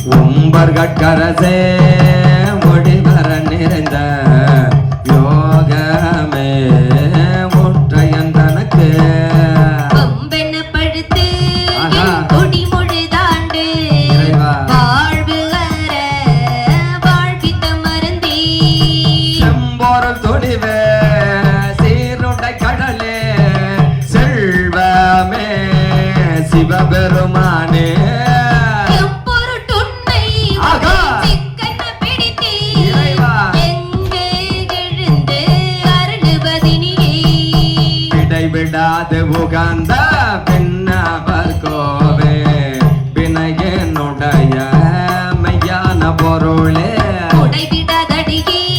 உம்பர்கட்கரசே முடிவர நிறைந்த யோகமே ஒற்றையன் தனக்கு பம்பெனப்படுத்து கொடி முழுதாண்டு வாழ்வு வர வாழ்வித்த மருந்தி செம்போரல் துணிவே சீருடை கடலே செல்வமே சிவபெருமானே விடாது உகந்த பின்னவர் கோவே வினயனுடைய மெய்யான பொருளே உடைவிடாதடியின்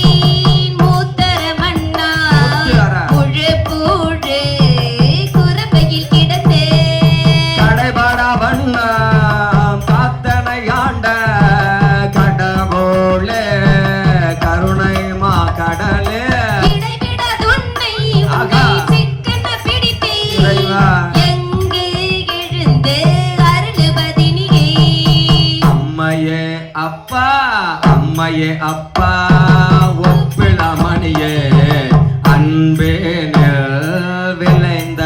மூத்தர மன்னா புழு புழு குரம்பையில் கிடந்தே கடைபட வண்ணா காத்தனை ஆண்ட கடவுளே கருணை மா கடலே அம்மையே அப்பா ஒப்பிளமணியே அன்பே விளைந்த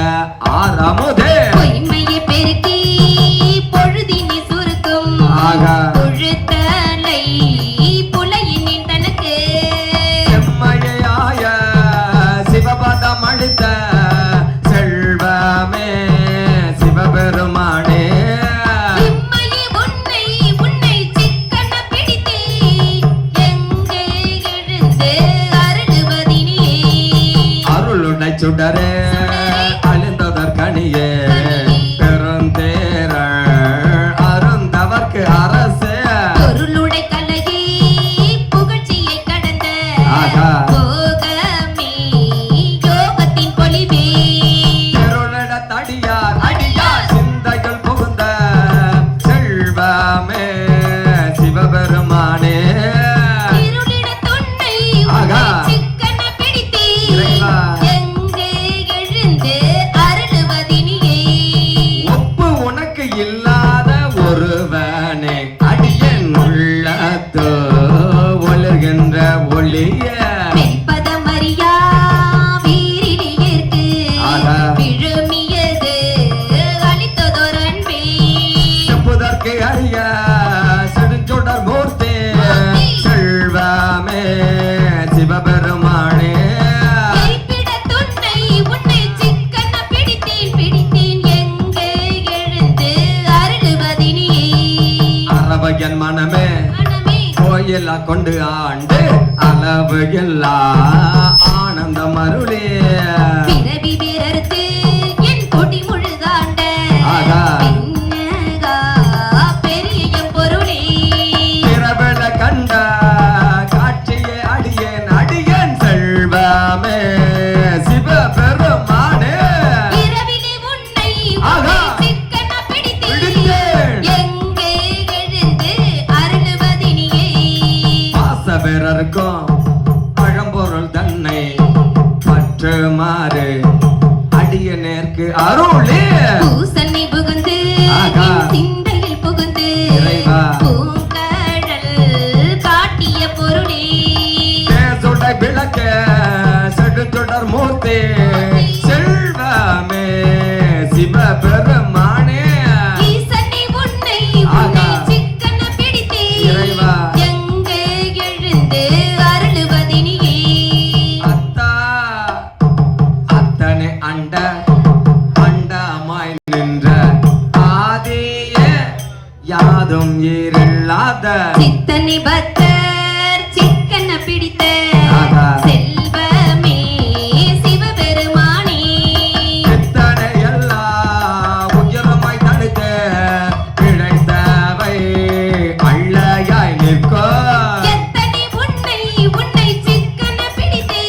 ஆரமுதே பொய்மையை பெருக்கி பொழுதினி சுருக்கும் பொழுத்தலை புலையினின் தனக்கு செம்மையாய சிவபதம் அளித்த செல்வமே சிவபெருமானே சுடரே அழிந்ததற்கனியே பெருந்தேர அருந்தவர்க்கு அரசே பொருளுடை கலகி புகழ்ச்சியை கடந்த போகமே யோகத்தின் பொலிவே பெருளிட தடியார் அடியார் சிந்தைகள் புகுந்த செல்வமே சிவபெருமானே இல்லாத ஒருவனே அடியன் உள்ளத்தோ ஒளிர்கின்ற ஒளிய மெய்ப்பதமறியா வீரிடியிற்கு விழுமியது அளித்ததொரு அன்பே செப்புதற்கு அறிய செடுஞ்சுடர் மூர்த்தி செல்வமே சிவபெருமானே என் மனமே கோயிலா கொண்டு ஆண்டு அளவு எல்லா ஆனந்தம் அருளே பிறவி பிறர்த்து என் கொடி முழுதாண்ட பெரிய பொருளே பிறவில கண்ட காட்சியே அடியேன் அடியேன் செல்வமே சிவபெருமானே பிறர்க்கும் பழம்பொருள் தன்னை பற்றுமாறு அடிய நேர்க்கு அருளே பூசனை புகுந்து சிந்தையில் புகுந்து பூங்கடல் காட்டிய பொருளே சுடை விளக்க செடுச்சுடர் மூர்த்தி செல்வமே சிவபெருமானே யாதும் ஈரில்லாத சித்தனை பக்தர் சிக்கன பிடித்த செல்வமே சிவபெருமானே சித்தனை எல்லா உயரமாய் தடுத்த கிடைத்தவை அள்ளையாய் நிற்கோ எத்தனை உன்னை சிக்கன பிடித்தே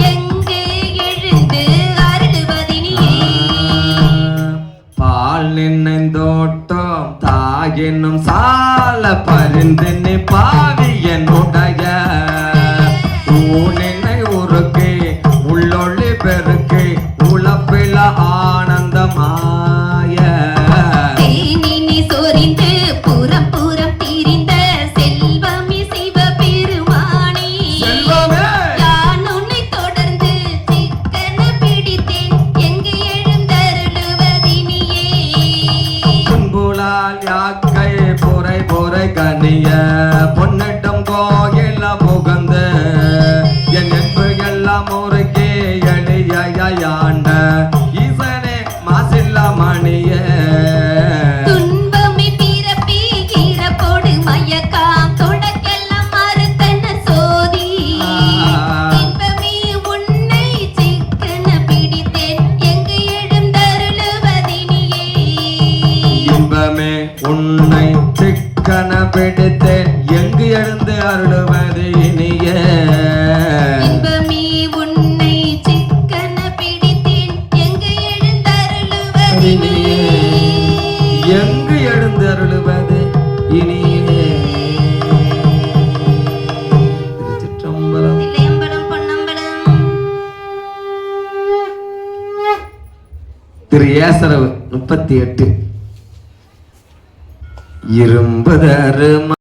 எங்கே எழுந்து அருளுவதினியே பால் நினைந்தோட்டம் தாயினும் சால பரிந்து நீ பாவி என்னுடைய ஊனினை உருக்கி உள்ளொளி பெருக்கி உழப்பில ஆனந்தமாய தேனினி சொரிந்து புறம் புறம் தீர பொறை பொறை கனிய பொன்னிட்டம் கோயில புகந்த என் நட்பு எல்லாம் முறுக்கே எளியாண்ட ஈசனே மாசில்ல மணிய துன்பமே பிறப்பி கீரப்போடு மயக்காம் தொடக்கெல்லாம் மறுத்தன சோதி இன்பமே உன்னை சிக்கன பிடித்தேன் எங்கு எழுந்தருளுவதினியே இன்பமே உன்னை சிக்கன பிடித்தேன் எங்கு எழுந்து அருளுவது இனிய இன்பமே உன்னை சிக்கன பிடித்தேன் எங்கு எழுந்தருளுவதினியே எங்கு எழுந்து அருளுவது இனியே திருச்சிற்றம்பலம். தில்லையம்பலம் பொன்னம்பலம் திரு ஏசரவு 38 இரும்புதரு